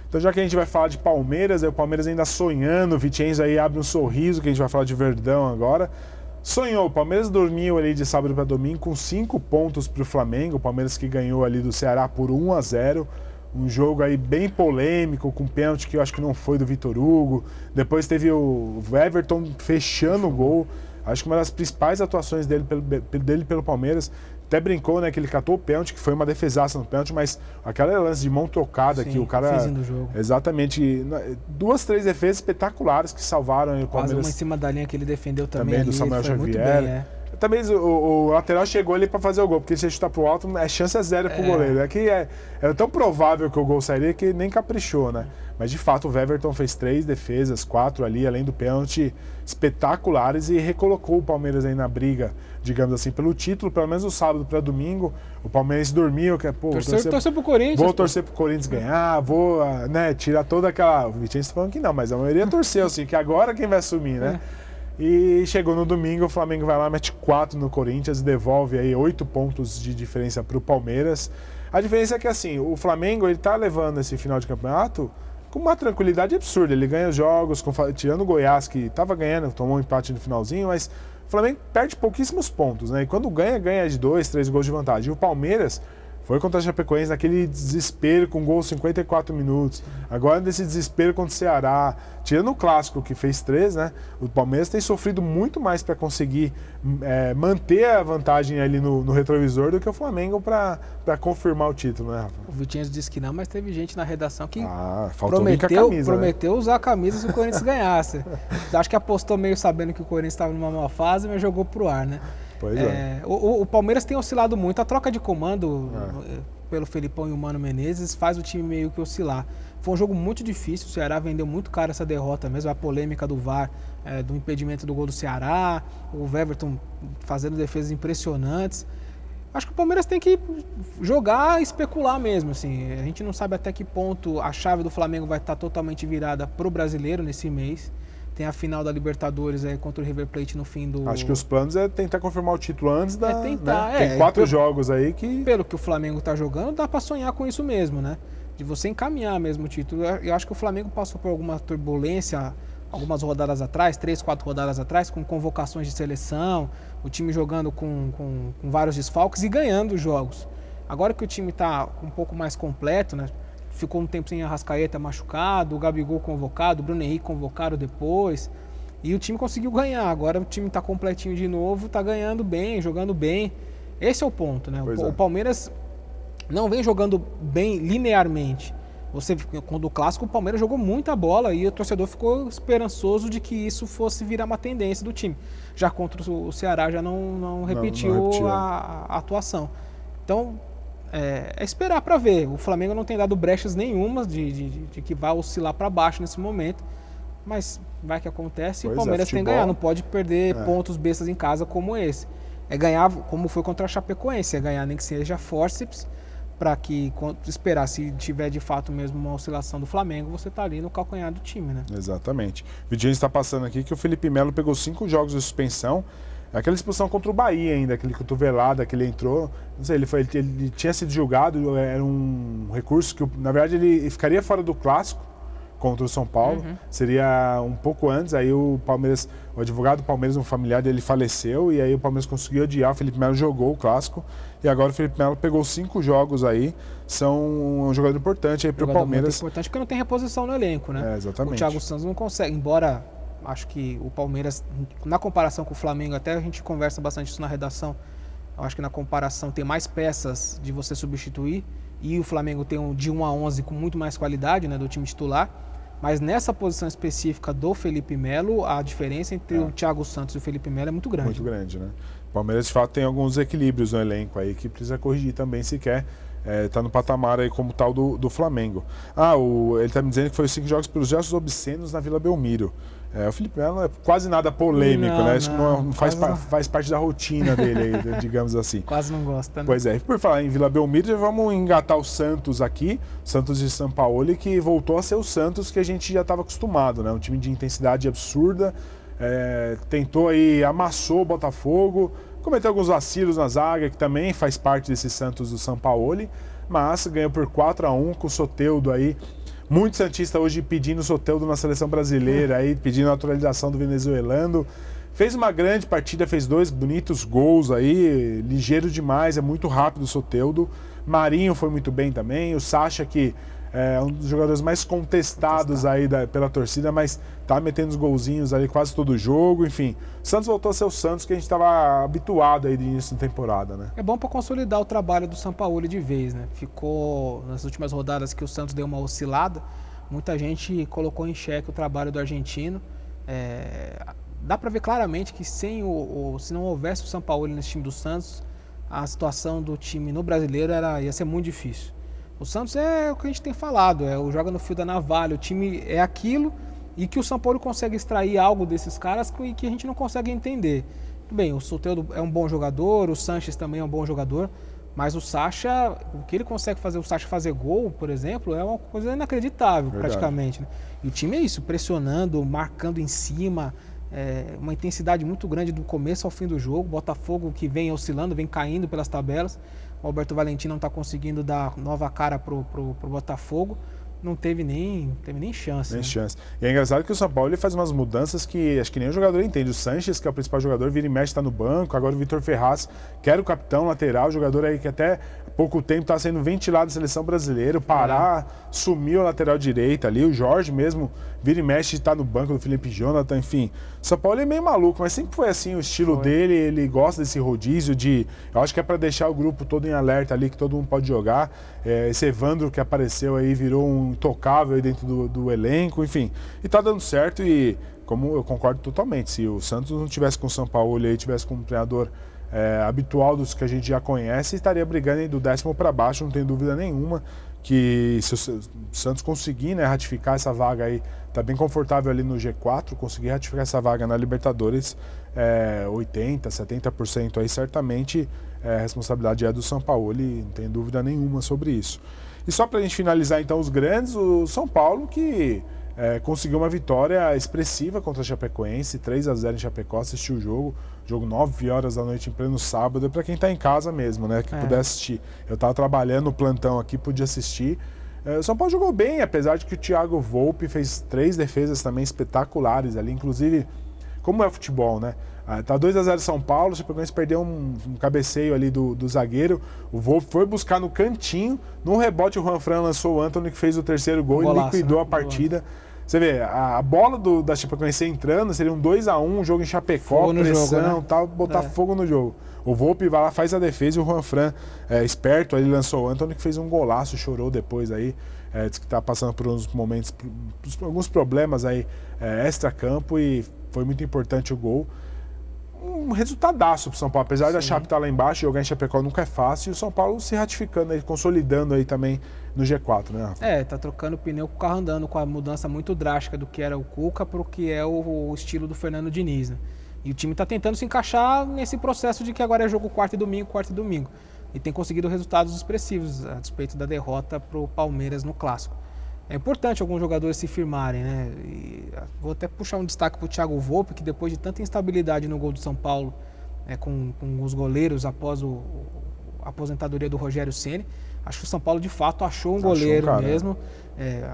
A: Então, já que a gente vai falar de Palmeiras, o Palmeiras ainda sonhando, o Vicenzo aí abre um sorriso, que a gente vai falar de Verdão agora. Sonhou, o Palmeiras dormiu ali de sábado para domingo com 5 pontos para o Flamengo, o Palmeiras que ganhou ali do Ceará por 1-0. Um jogo aí bem polêmico, com pênalti que eu acho que não foi do Vitor Hugo. Depois teve o Everton fechando o gol. Acho que uma das principais atuações dele pelo Palmeiras. Até brincou, né, que ele catou o pênalti, que foi uma defesaça no pênalti, mas aquela lance de mão tocada que o cara...
B: do jogo.
A: Exatamente. 2, 3 defesas espetaculares que salvaram aí o Palmeiras.
B: Quase uma em cima da linha que ele defendeu também ali,
A: do Samuel Xavier.
B: Muito bem,
A: Também o lateral chegou ali para fazer o gol, porque se ele chutar pro alto, a chance é 0 pro goleiro. É que era tão provável que o gol sairia que nem caprichou, né? Mas de fato o Everton fez 3 defesas, 4 ali, além do pênalti, espetaculares, e recolocou o Palmeiras aí na briga, digamos assim, pelo título, pelo menos do sábado para domingo. O Palmeiras dormiu, que
B: torcer pro Corinthians.
A: Vou torcer pro Corinthians ganhar, vou, né, tirar toda aquela... O Vicenzo tá falando que não, mas a maioria torceu, assim, que agora quem vai assumir, né? E chegou no domingo, o Flamengo vai lá, mete 4 no Corinthians e devolve aí 8 pontos de diferença para o Palmeiras. A diferença é que, assim, o Flamengo, ele tá levando esse final de campeonato com uma tranquilidade absurda. Ele ganha os jogos, tirando o Goiás, que estava ganhando, tomou um empate no finalzinho, mas o Flamengo perde pouquíssimos pontos, né? E quando ganha de 2, 3 gols de vantagem. E o Palmeiras Foi contra a Chapecoense, naquele desespero com gol 54 minutos. Agora nesse desespero contra o Ceará. Tirando o clássico que fez 3, né? O Palmeiras tem sofrido muito mais para conseguir manter a vantagem ali no retrovisor do que o Flamengo para confirmar o título, né, Rafa?
B: O Vitinho disse que não, mas teve gente na redação que
A: prometeu
B: usar a camisa se o Corinthians ganhasse. Acho que apostou meio sabendo que o Corinthians estava numa má fase, mas jogou pro ar, né?
A: Pois é.
B: O Palmeiras tem oscilado muito. A troca de comando pelo Felipão e o Mano Menezes faz o time meio que oscilar. Foi um jogo muito difícil, o Ceará vendeu muito caro essa derrota mesmo, a polêmica do VAR, do impedimento do gol do Ceará, o Everton fazendo defesas impressionantes. Acho que o Palmeiras tem que jogar e especular mesmo, assim. A gente não sabe até que ponto a chave do Flamengo vai estar totalmente virada pro brasileiro nesse mês. Tem a final da Libertadores contra o River Plate no fim do...
A: Acho que os planos é tentar confirmar o título antes da...
B: tentar,
A: né? Tem 4 jogos aí que...
B: Pelo que o Flamengo está jogando, dá para sonhar com isso mesmo, né? De você encaminhar mesmo o título. Eu acho que o Flamengo passou por alguma turbulência algumas rodadas atrás, 3, 4 rodadas atrás, com convocações de seleção, o time jogando com vários desfalques e ganhando os jogos. Agora que o time está um pouco mais completo, né? Ficou um tempo sem Arrascaeta machucado, o Gabigol convocado, o Bruno Henrique convocado depois. E o time conseguiu ganhar. Agora o time está completinho de novo, está ganhando bem, jogando bem. Esse é o ponto, né? O Palmeiras não vem jogando bem linearmente. Quando o clássico, o Palmeiras jogou muita bola e o torcedor ficou esperançoso de que isso fosse virar uma tendência do time. Já contra o Ceará já não repetiu a atuação. Então, é esperar para ver. O Flamengo não tem dado brechas nenhuma de que vai oscilar para baixo nesse momento, mas vai que acontece e o Palmeiras tem que ganhar. Não pode perder pontos bestas em casa como esse. É ganhar como foi contra a Chapecoense, é ganhar nem que seja fórceps, para que esperar, se tiver de fato mesmo uma oscilação do Flamengo, você tá ali no calcanhar do time, né?
A: Exatamente. O Vidinho está passando aqui que o Felipe Melo pegou 5 jogos de suspensão. Aquela expulsão contra o Bahia ainda, aquele cotovelada que ele entrou, não sei, ele tinha sido julgado, era um recurso que, na verdade, ele ficaria fora do clássico contra o São Paulo, seria um pouco antes, aí o advogado do Palmeiras, um familiar dele faleceu, e aí o Palmeiras conseguiu adiar, o Felipe Melo jogou o clássico, e agora o Felipe Melo pegou 5 jogos aí, são um jogador importante aí para o Palmeiras.
B: Muito importante porque não tem reposição no elenco, né?
A: Exatamente.
B: O Thiago Santos não consegue, embora acho que o Palmeiras, na comparação com o Flamengo, até a gente conversa bastante isso na redação, eu acho que na comparação tem mais peças de você substituir, e o Flamengo tem de 1 a 11 com muito mais qualidade, né, do time titular. Mas nessa posição específica do Felipe Melo, a diferença entre o Thiago Santos e o Felipe Melo é muito grande.
A: Muito grande, né? O Palmeiras, de fato, tem alguns equilíbrios no elenco aí que precisa corrigir também se quer estar no patamar aí como tal do Flamengo. Ele está me dizendo que foi 5 jogos pelos gestos obscenos na Vila Belmiro. O Felipe Melo é quase nada polêmico, né? Acho que não faz parte da rotina dele, aí, digamos assim.
B: Quase não gosta, né?
A: Pois é. Por falar em Vila Belmiro, vamos engatar o Santos aqui, Santos de Sampaoli, que voltou a ser o Santos que a gente já estava acostumado, né? Um time de intensidade absurda, tentou aí, amassou o Botafogo, cometeu alguns vacilos na zaga, que também faz parte desse Santos do Sampaoli, mas ganhou por 4 a 1 com o Soteldo aí. Muito santista hoje pedindo o Soteldo na seleção brasileira, aí, pedindo a naturalização do venezuelano. Fez uma grande partida, fez 2 bonitos gols aí, ligeiro demais, é muito rápido o Soteldo. Marinho foi muito bem também, o Sacha, que é um dos jogadores mais contestados aí pela torcida, mas tá metendo os golzinhos ali quase todo jogo, enfim. O Santos voltou a ser o Santos que a gente estava habituado aí de início de temporada, né?
B: É bom para consolidar o trabalho do Sampaoli de vez, né? Ficou nas últimas rodadas que o Santos deu uma oscilada, muita gente colocou em xeque o trabalho do argentino. Dá para ver claramente que se não houvesse o Sampaoli nesse time do Santos, a situação do time no brasileiro ia ser muito difícil. O Santos é o que a gente tem falado, joga no fio da navalha, o time é aquilo e que o Sampaoli consegue extrair algo desses caras e que a gente não consegue entender. Tudo bem, o Soteldo é um bom jogador, o Sanches também é um bom jogador, mas o Sacha, o que ele consegue fazer, o Sacha fazer gol, por exemplo, é uma coisa inacreditável. Verdade. Praticamente. Né? E o time é isso, pressionando, marcando em cima, uma intensidade muito grande do começo ao fim do jogo, Botafogo que vem oscilando, vem caindo pelas tabelas. O Alberto Valentim não está conseguindo dar nova cara pro Botafogo. não teve nem chance.
A: Nem chance. E é engraçado que o São Paulo ele faz umas mudanças que acho que nem o jogador entende. O Sanches, que é o principal jogador, vira e mexe, está no banco. Agora o Vitor Ferraz, que era o capitão lateral, jogador aí que até há pouco tempo está sendo ventilado na seleção brasileira. O Pará sumiu a lateral direita ali. O Jorge mesmo vira e mexe, está no banco do Felipe Jonathan. Enfim, o São Paulo é meio maluco, mas sempre foi assim o estilo dele. Ele gosta desse rodízio de... Eu acho que é para deixar o grupo todo em alerta ali, que todo mundo pode jogar. Esse Evandro que apareceu aí virou um intocável aí dentro do elenco, enfim. E tá dando certo e, como eu concordo totalmente, se o Santos não tivesse com o São Paulo e tivesse com um treinador habitual dos que a gente já conhece, estaria brigando aí do 10º para baixo, não tem dúvida nenhuma que se o Santos conseguir, né, ratificar essa vaga aí, tá bem confortável ali no G4, conseguir ratificar essa vaga na Libertadores, 80%, 70% aí, certamente a responsabilidade é do São Paulo, não tem dúvida nenhuma sobre isso. E só para a gente finalizar então os grandes, o São Paulo que conseguiu uma vitória expressiva contra a Chapecoense, 3-0 em Chapecó, assistiu o jogo 9 horas da noite em pleno sábado, para quem está em casa mesmo, né, que puder assistir. Eu estava trabalhando no plantão aqui, pude assistir. O São Paulo jogou bem, apesar de que o Thiago Volpi fez 3 defesas também espetaculares ali, inclusive, como é futebol, né? Tá 2-0 São Paulo, o Chapecoense perdeu um cabeceio ali do zagueiro, o Volpi foi buscar no cantinho, no rebote o Juanfran lançou o Antony, que fez o 3º gol e liquidou a partida. Você vê, a bola da Chapecoense entrando, seria um 2-1, um jogo em Chapecó, pressão, jogo, né? Tal, botar fogo no jogo. O Volpi vai lá, faz a defesa e o Juanfran, esperto, ele lançou o Antony, que fez um golaço, chorou depois aí, disse que tá passando por uns momentos, alguns problemas aí extra-campo e foi muito importante o gol. Um resultadaço pro São Paulo, apesar da Chape estar lá embaixo, jogar em Chapecó nunca é fácil, e o São Paulo se ratificando aí, consolidando aí também no G4, né, Rafa?
B: Tá trocando pneu com o carro andando, com a mudança muito drástica do que era o Cuca para o que é o estilo do Fernando Diniz, né? E o time está tentando se encaixar nesse processo de que agora é jogo quarta e domingo, e tem conseguido resultados expressivos, a despeito da derrota pro Palmeiras no Clássico. É importante alguns jogadores se firmarem, né? E vou até puxar um destaque para o Thiago Volpi, que depois de tanta instabilidade no gol do São Paulo, com os goleiros após a aposentadoria do Rogério Ceni, acho que o São Paulo de fato achou um goleiro mesmo.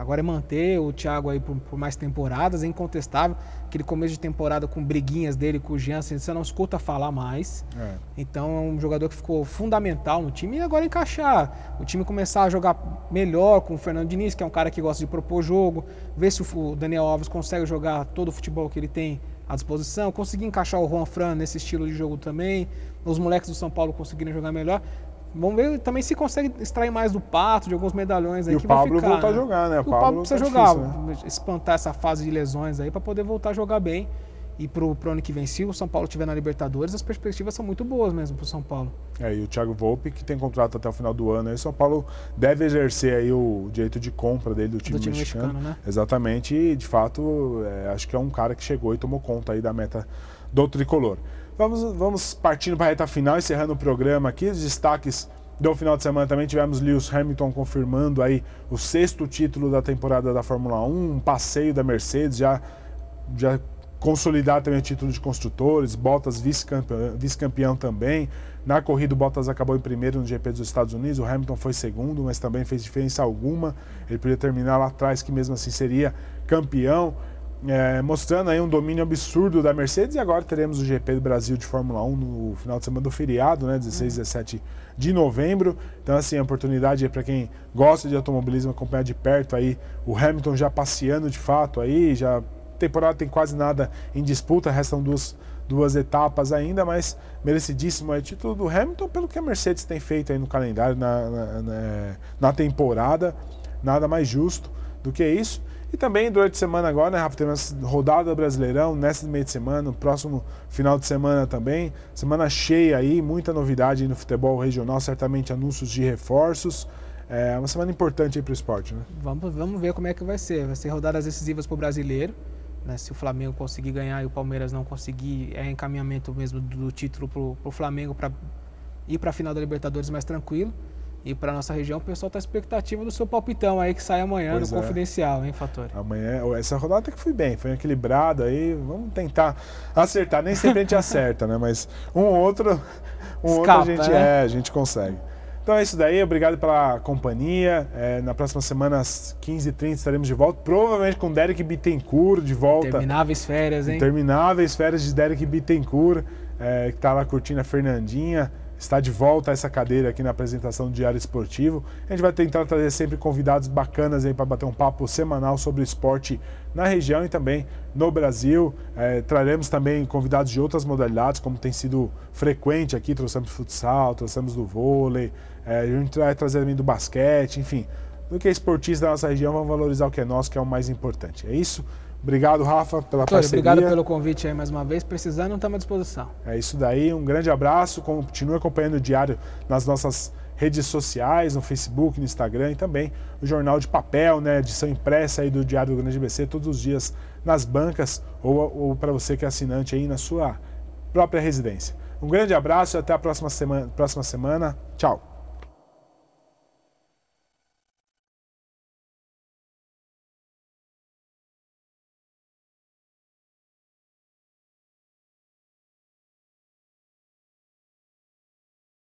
B: Agora é manter o Thiago aí por mais temporadas, é incontestável. Aquele começo de temporada com briguinhas dele com o Jansen, você não escuta falar mais. Então é um jogador que ficou fundamental no time. E agora encaixar, o time começar a jogar melhor com o Fernando Diniz, que é um cara que gosta de propor jogo, ver se o Daniel Alves consegue jogar todo o futebol que ele tem à disposição, conseguir encaixar o Juanfran nesse estilo de jogo também, os moleques do São Paulo conseguirem jogar melhor. Vamos ver também se consegue extrair mais do Pato, de alguns medalhões aí que vão ficar.
A: E o Pablo voltar a jogar, né?
B: O Pablo precisa jogar, né? Espantar essa fase de lesões aí para poder voltar a jogar bem. E pro ano que vem, se o São Paulo estiver na Libertadores, as perspectivas são muito boas mesmo pro São Paulo.
A: E o Thiago Volpi, que tem contrato até o final do ano, aí o São Paulo deve exercer aí o direito de compra dele do time mexicano, né? Exatamente, e de fato, acho que é um cara que chegou e tomou conta aí da meta do tricolor. Vamos partindo para a reta final, encerrando o programa aqui. Os destaques do final de semana também tivemos Lewis Hamilton confirmando aí o 6º título da temporada da Fórmula 1, um passeio da Mercedes, já consolidar também o título de construtores, Bottas vice-campeão também. Na corrida o Bottas acabou em primeiro no GP dos Estados Unidos, o Hamilton foi segundo, mas também fez diferença alguma. Ele podia terminar lá atrás, que mesmo assim seria campeão. Mostrando aí um domínio absurdo da Mercedes, e agora teremos o GP do Brasil de Fórmula 1 no final de semana do feriado, né, 16 e 17 de novembro. Então, assim, a oportunidade para quem gosta de automobilismo acompanhar de perto aí o Hamilton já passeando de fato aí, já a temporada tem quase nada em disputa, restam duas etapas ainda, mas merecidíssimo é o título do Hamilton pelo que a Mercedes tem feito aí no calendário, na temporada, nada mais justo do que isso. E também durante a semana agora, né, Rafa, temos rodada Brasileirão, nesse meio de semana, no próximo final de semana também. Semana cheia aí, muita novidade aí no futebol regional, certamente anúncios de reforços. É uma semana importante aí para o esporte, né?
B: Vamos ver como é que vai ser. Vai ser rodadas decisivas para o brasileiro, né? Se o Flamengo conseguir ganhar e o Palmeiras não conseguir, é encaminhamento mesmo do título para o Flamengo para ir para a final da Libertadores mais tranquilo. E para nossa região, o pessoal está à expectativa do seu palpitão aí que sai amanhã no Confidencial, hein, Fator? Amanhã,
A: essa rodada até que foi bem, foi equilibrada aí, vamos tentar acertar, nem sempre a gente acerta, né? Mas um outro a gente consegue. Então é isso daí, obrigado pela companhia. Na próxima semana, às 15h30, estaremos de volta. Provavelmente com Derek Bittencourt de volta.
B: Intermináveis férias, hein?
A: Intermináveis férias de Derek Bittencourt, que está lá curtindo a Fernandinha. Está de volta a essa cadeira aqui na apresentação do Diário Esportivo. A gente vai tentar trazer sempre convidados bacanas aí para bater um papo semanal sobre o esporte na região e também no Brasil. Traremos também convidados de outras modalidades, como tem sido frequente aqui. Trouxemos futsal, trouxemos do vôlei, a gente vai trazer também do basquete, enfim. Do que é esportista da nossa região, vamos valorizar o que é nosso, que é o mais importante. É isso. Obrigado, Rafa, pela parceria.
B: Obrigado pelo convite aí mais uma vez. Precisando, estamos à disposição.
A: É isso daí. Um grande abraço. Continue acompanhando o Diário nas nossas redes sociais, no Facebook, no Instagram e também o jornal de papel, né, edição impressa aí do Diário do Grande ABC, todos os dias nas bancas ou para você que é assinante aí na sua própria residência. Um grande abraço e até a próxima semana. Tchau.